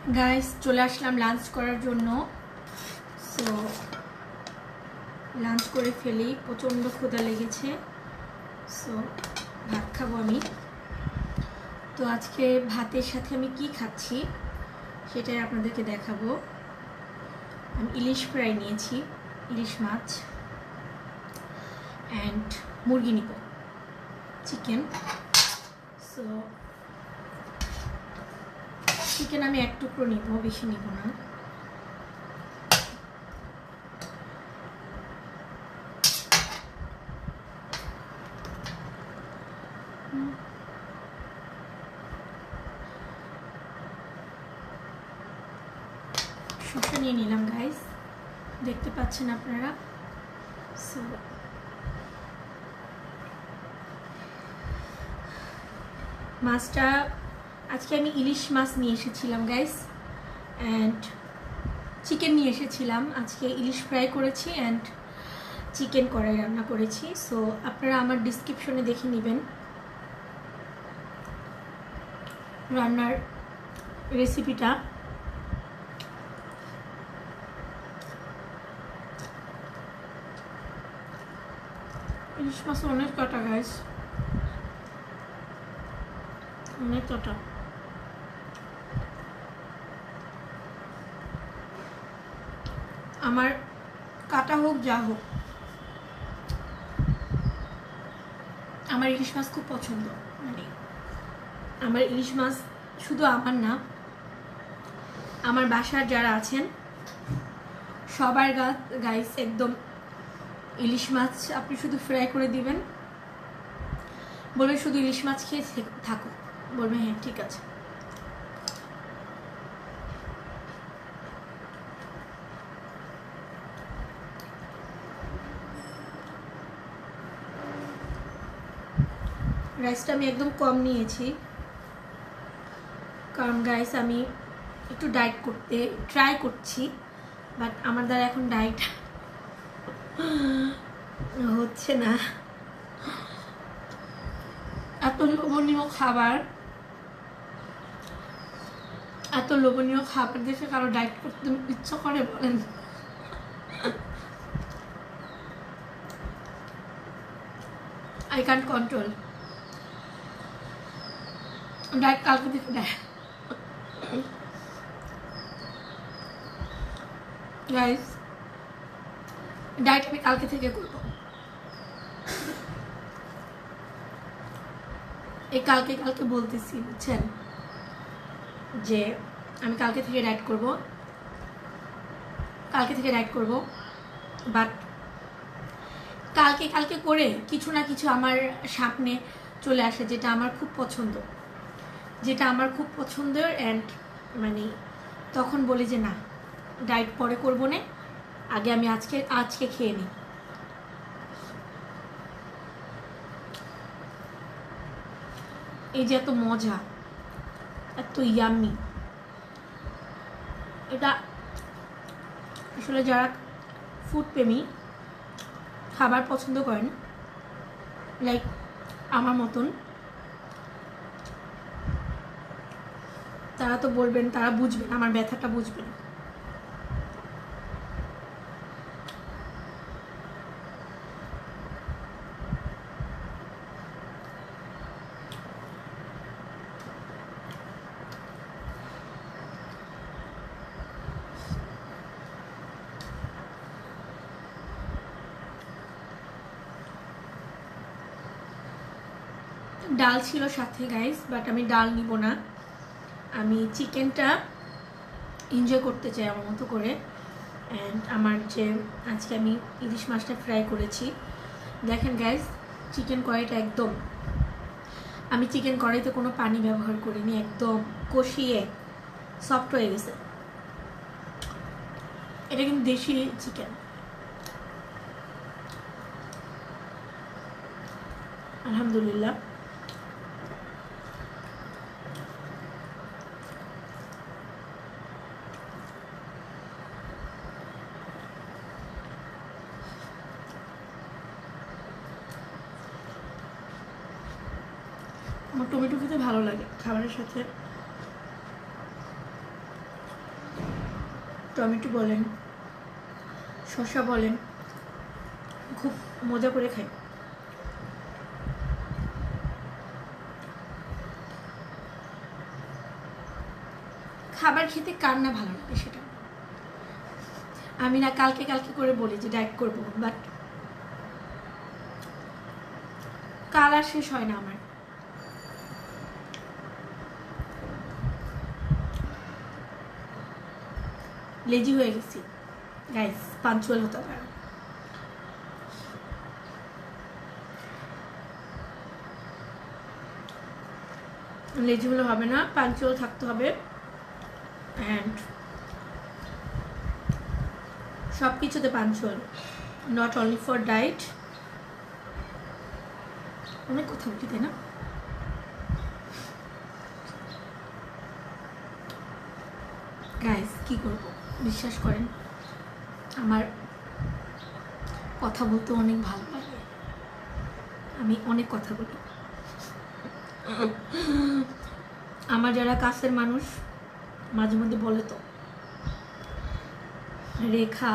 Guys চলে আসলাম lunch করার জন্য। সো লাঞ্চ করে ফেলি, প্রচণ্ড ক্ষুধা লেগেছে। সো ভাত খাবো আমি। তো আজকে ভাতের সাথে আমি কি খাচ্ছি সেটাই আপনাদেরকে দেখাবো। আমি ইলিশ ফ্রাই নিয়েছি, ইলিশ মাছ, অ্যান্ড মুরগি নিব, চিকেন। সো চিকেন আমি এক টুকরো নিব, বেশি নিব না। শসা নিয়ে নিলাম গাইস, দেখতে পাচ্ছেন আপনারা। সো মাছটা আজকে আমি ইলিশ মাছ নিয়ে এসেছিলাম গাইস, অ্যান্ড চিকেন নিয়ে এসেছিলাম। আজকে ইলিশ ফ্রাই করেছি অ্যান্ড চিকেন কড়াই রান্না করেছি। সো আপনারা আমার ডিসক্রিপশনে দেখে নেবেন রান্নার রেসিপিটা। ইলিশ মাছ অনেক কাটা গাইস, অনেক কাটা। আমার কাটা হোক যা হোক, আমার ইলিশ মাছ খুব পছন্দ। মানে আমার ইলিশ মাছ শুধু আমার না, আমার বাসার যারা আছেন সবার গাইস একদম ইলিশ মাছ আপনি শুধু ফ্রাই করে দিবেন, বলবে শুধু ইলিশ মাছ খেয়ে থাকো, বলবে হ্যাঁ ঠিক আছে। রাইসটা আমি একদম কম নিয়েছি, কারণ গাইস আমি একটু ডায়েট করতে ট্রাই করছি, বাট আমার দ্বারা এখন ডায়েট হচ্ছে না। এত লোভনীয় খাবার, এত লোভনীয় খাবার দেখে কারো ডায়েট করতে ইচ্ছা করে বলেন? I can't control diet. কালকে থেকে ডায়েট গাইস, ডায়েট আমি কালকে থেকে করব। এই কালকে কালকে বলতেছি, বুঝছেন, যে আমি কালকে থেকে ডায়েট করব, কালকে থেকে ডায়েট করব। বাট কালকে কালকে করে কিছু না কিছু আমার সামনে চলে আসে যেটা আমার খুব পছন্দ, যেটা আমার খুব পছন্দের, অ্যান্ড মানে তখন বলি যে না, ডায়েট পরে করবো না, আগে আমি আজকে খেয়ে নিই। এই যে এত মজা, এত ইয়াম্মি, এটা আসলে যারা ফুড প্রেমী, খাবার পছন্দ করেন লাইক আমার মতন, তারা তো বলবেন, তারা বুঝবেন, আমার ব্যথাটা বুঝবেন। ডাল ছিল সাথে গাইস, বাট আমি ডাল নিব না, আমি চিকেনটা এনজয় করতে চাই আমার মতো করে। অ্যান্ড আমার যে আজকে আমি ইলিশ মাছটা ফ্রাই করেছি, দেখেন গাইস, চিকেন কড়াইটা একদম, আমি চিকেন কড়াইতে কোনো পানি ব্যবহার করিনি, একদম কষিয়ে সফট হয়ে গেছে। এটা কিন্তু দেশি চিকেন, আলহামদুলিল্লাহ। আমার টমেটো খেতে ভালো লাগে খাবারের সাথে। টমেটো বলেন, শসা বলেন, খুব মজা করে খাই। খাবার খেতে কার না ভালো লাগে সেটা। আমি না কালকে কালকে করে বলি যে ডায়েট করবো, বাট কাল আর শেষ হয় না আমার। লেজি হয়ে গেছি গাইস, পাঞ্চুয়াল হতে পারে। লেজি হলে হবে না, পাঞ্চুয়াল থাকতে হবে। অ্যান্ড সব কিছুতে punctual, not only for diet. অনেক কথা বলি তাই না? গাইস কি করব, বিশ্বাস করেন আমার কথা বলতে অনেক ভালো লাগে, আমি অনেক কথা বলি। আমার যারা কাছের মানুষ মাঝে মধ্যে বলে তো, রেখা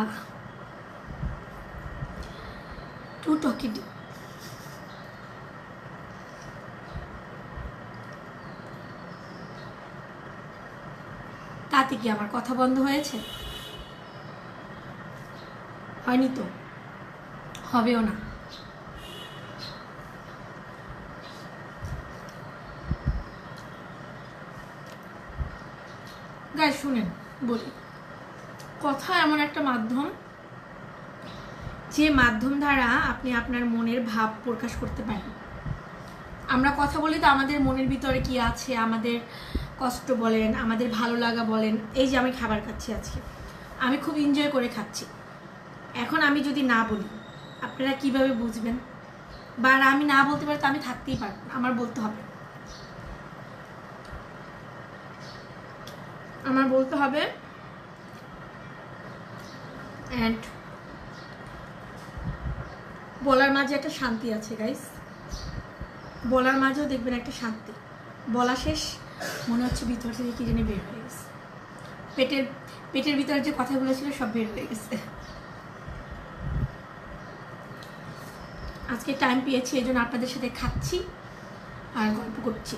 টু টকিটিভ। তাতে কি আমার কথা বন্ধ হয়েছে? হয়নি তো, হবেও না। গাইস শুনেন বলি, কথা এমন একটা মাধ্যম, যে মাধ্যম দ্বারা আপনি আপনার মনের ভাব প্রকাশ করতে পারেন। আমরা কথা বলি তো আমাদের মনের ভিতরে কি আছে, আমাদের কষ্ট বলেন, আমাদের ভালো লাগা বলেন। এই যে আমি খাবার খাচ্ছি আজকে, আমি খুব এনজয় করে খাচ্ছি। এখন আমি যদি না বলি আপনারা কিভাবে বুঝবেন? বা আমি না বলতে পারি তো আমি থাকতেই পারবো, আমার বলতে হবে, আমার বলতে হবে। অ্যান্ড বলার মাঝে একটা শান্তি আছে গাইস, বলার মাঝেও দেখবেন একটা শান্তি। বলা শেষ মনে হচ্ছে ভিতর থেকে কি জানি বের হয়ে গেছে, পেটের ভিতরে যে কথাগুলো ছিল সব বের হয়ে গেছে। আজকে টাইম পেয়েছি এই জন্য আপনাদের সাথে খাচ্ছি আর গল্প করছি।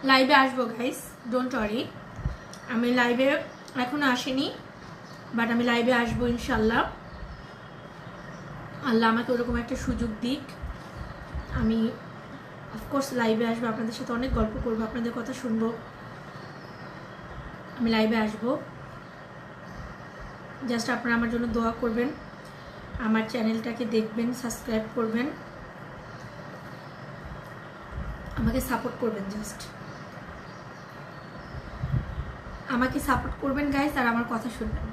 লাইভে আসবো গাইস, ডোন্ট ওয়ারি। আমি লাইভে এখনো আসিনি, বাট আমি লাইভে আসবো ইনশাল্লাহ। আল্লাহ আমাকে ওরকম একটা সুযোগ দিক, আমি অফকোর্স লাইভে আসবো, আপনাদের সাথে অনেক গল্প করবো, আপনাদের কথা শুনবো। আমি লাইভে আসবো, জাস্ট আপনারা আমার জন্য দোয়া করবেন, আমার চ্যানেলটাকে দেখবেন, সাবস্ক্রাইব করবেন, আমাকে সাপোর্ট করবেন, জাস্ট আমাকে সাপোর্ট করবেন গাইস, আর আমার কথা শুনবেন।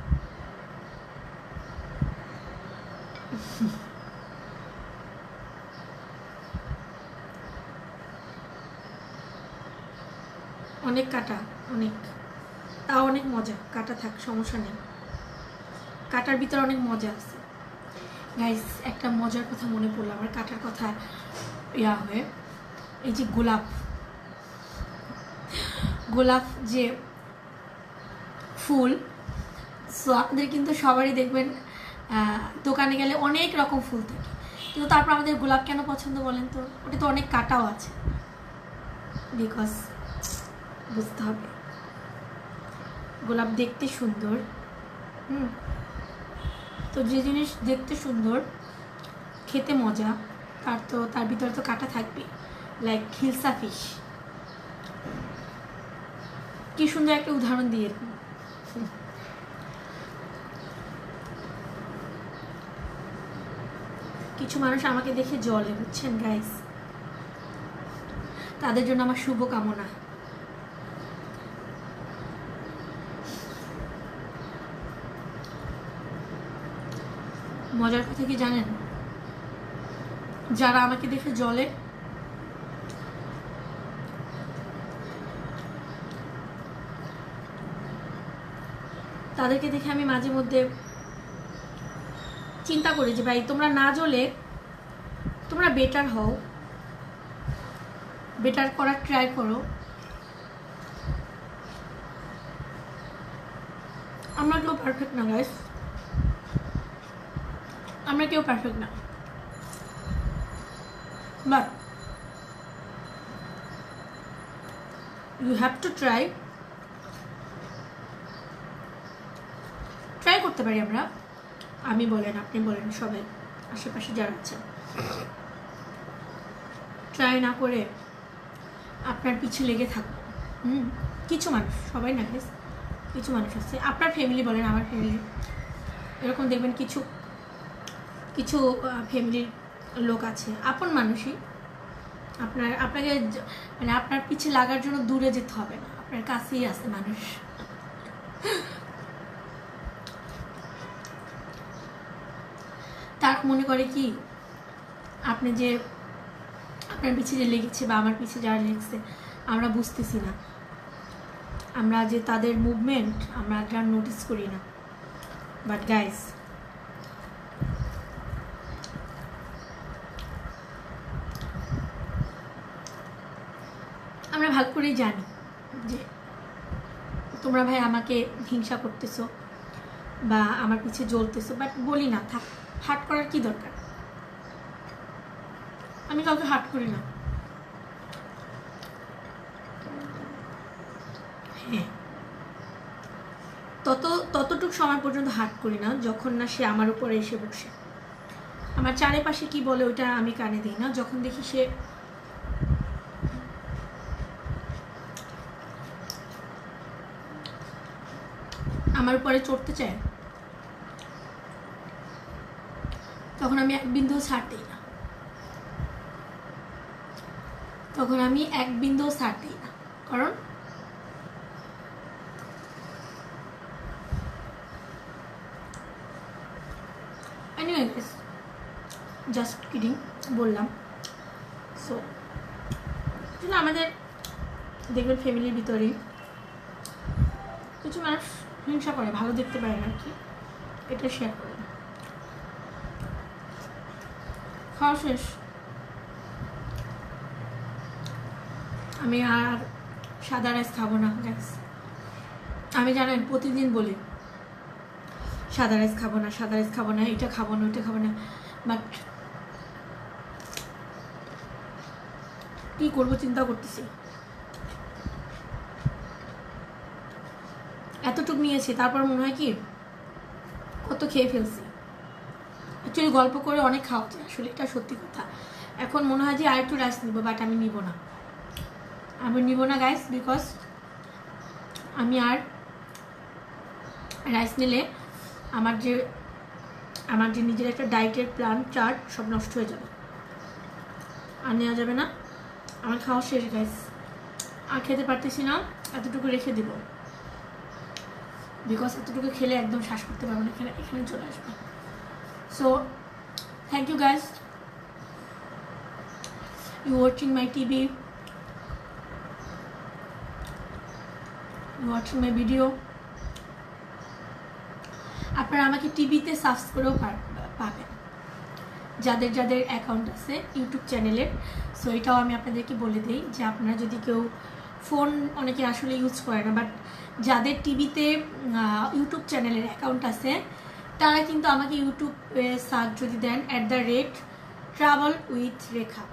অনেক কাটা, অনেক, তাও অনেক মজা। কাটা থাক, সমস্যা নেই, কাটার ভিতরে অনেক মজা আছে গাইস। একটা মজার কথা মনে পড়লো আমার, কাটার কথা ইয়া হয়ে। এই যে গোলাপ যে ফুল, সো আপনাদের কিন্তু সবারই দেখবেন দোকানে গেলে অনেক রকম ফুল থাকে, কিন্তু তারপর আমাদের গোলাপ কেন পছন্দ বলেন তো? ওটা তো অনেক কাটাও আছে, বিকজ বুঝতে হবে গোলাপ দেখতে সুন্দর, তো যে জিনিস দেখতে সুন্দর খেতে মজা, তার ভিতরে তো কাটা থাকবে। লাইক হিলসা ফিশ, কি সুন্দর একটা উদাহরণ দিয়ে। কিছু মানুষ আমাকে দেখে জ্বলে, বুঝছেন গাইস, তাদের জন্য আমার শুভ কামনা। মজার কথা কি জানেন, যারা আমাকে দেখে জ্বলে তাদেরকে দেখে আমি মাঝে মধ্যে চিন্তা করি যে ভাই তোমরা না জ্বলে তোমরা বেটার হও, বেটার করার ট্রাই করো। আমরা কেউ পারফেক্ট না গাইস, আমরা কেউ পারফেক্ট না, but you have to try করতে পারি আমরা, আমি বলেন আপনি বলেন সবাই আশেপাশে যারা আছে, ট্রাই না করে আপনার পিছু লেগে থাকবো। কিছু মানুষ, সবাই না গাইস, কিছু মানুষ আছে, আপনার ফ্যামিলি বলেন আমার ফ্যামিলি, এরকম দেখবেন কিছু কিছু ফ্যামিলির লোক আছে, আপন মানুষই, আপনাকে মানে আপনার পিছে লাগার জন্য দূরে যেতে হবে না, আপনার কাছেই আছে মানুষ। তার মনে করে কি আপনি যে আপনার পিছে যে লেগেছে বা আমার পিছে যারা লেগেছে আমরা বুঝতেছি না, আমরা যে তাদের মুভমেন্ট আমরা যা নোটিস করি না। বাট গাইস, আমরা ভালো করেই জানি যে তোমরা ভাই আমাকে হিংসা করতেছো বা আমার পিছে জ্বলতেছো, বাট বলি না, থাক, হার্ট করার কি দরকার, আমি কাউকে হার্ট করি না। হ্যাঁ, ততটুকু সময় পর্যন্ত হার্ট করি না যখন না সে আমার উপরে এসে বসে, আমার চারিপাশে কি বলে ওইটা আমি কানে দিই না, যখন দেখি সে আমার উপরে চড়তে চায় তখন আমি এক বিন্দুও ছাড় দিই না, তখন আমি এক বিন্দুও ছাড় দিই না, কারণ এনিওয়েজ জাস্ট কিডিং বললাম। সো আমাদের দেখবেন ফ্যামিলির ভিতরে কিছু মানুষ হিংসা করে, ভালো দেখতে পারে না আর কি, এটা শেয়ার করে। খাওয়া শেষ, আমি আর সাদা রাইস খাবো না গাইস, আমি জানেন প্রতিদিন বলি সাদা রাইস খাবো না, সাদা রাইস খাবো না, এটা খাবো না, ওইটা খাবো না, বাট কি করবো চিন্তা করতেছি, এতটুকু নিয়েছি তারপর মনে হয় কি কত খেয়ে ফেলছি। অ্যাকচুয়ালি গল্প করে অনেক খাওয়া যায়, আসলে এটা সত্যি কথা। এখন মনে হয় যে আর একটু রাইস নিব, বাট আমি নিব না গাইস, বিকজ আমি আর রাইস নিলে আমার যে নিজের একটা ডায়েটের প্ল্যান চার্ট সব নষ্ট হয়ে যাবে, আর নেওয়া যাবে না। আমার খাওয়া শেষ গাইস, আর খেতে পারতেছি না, এতটুকু রেখে দিব, বিকজ এতটুকু খেলে একদম শ্বাস করতে পারবো না, এখানে চলে আসবে। So thank you guys, you watching my TV, watching my video. আপনারা আমাকে টিভিতে সার্চ করেও পাবেন, যাদের যাদের অ্যাকাউন্ট আছে ইউটিউব চ্যানেলের। সো এটাও আমি আপনাদেরকে বলে দিই যে আপনারা যদি কেউ ফোন অনেকে আসলে ইউজ করে না, বাট যাদের টিভিতে ইউটিউব চ্যানেলের অ্যাকাউন্ট আছে তারা কিন্তু আমাকে ইউটিউবে সার্চ যদি দেন @travel with রেখা,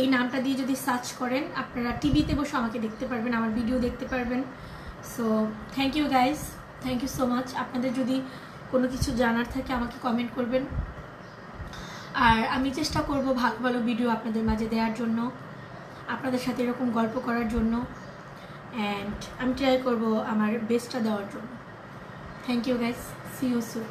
এই নামটা দিয়ে যদি সার্চ করেন আপনারা টিভিতে বসে আমাকে দেখতে পারবেন, আমার ভিডিও দেখতে পারবেন। So thank you guys, thank you so much. আপনাদের যদি কোনো কিছু জানার থাকে আমাকে কমেন্ট করবেন, আর আমি চেষ্টা করব ভালো ভালো ভিডিও আপনাদের মাঝে দেওয়ার জন্য, আপনাদের সাথে এরকম গল্প করার জন্য, অ্যান্ড আমি ট্রাই করব আমার বেস্টটা দেওয়ার জন্য। Thank you guys, see you soon.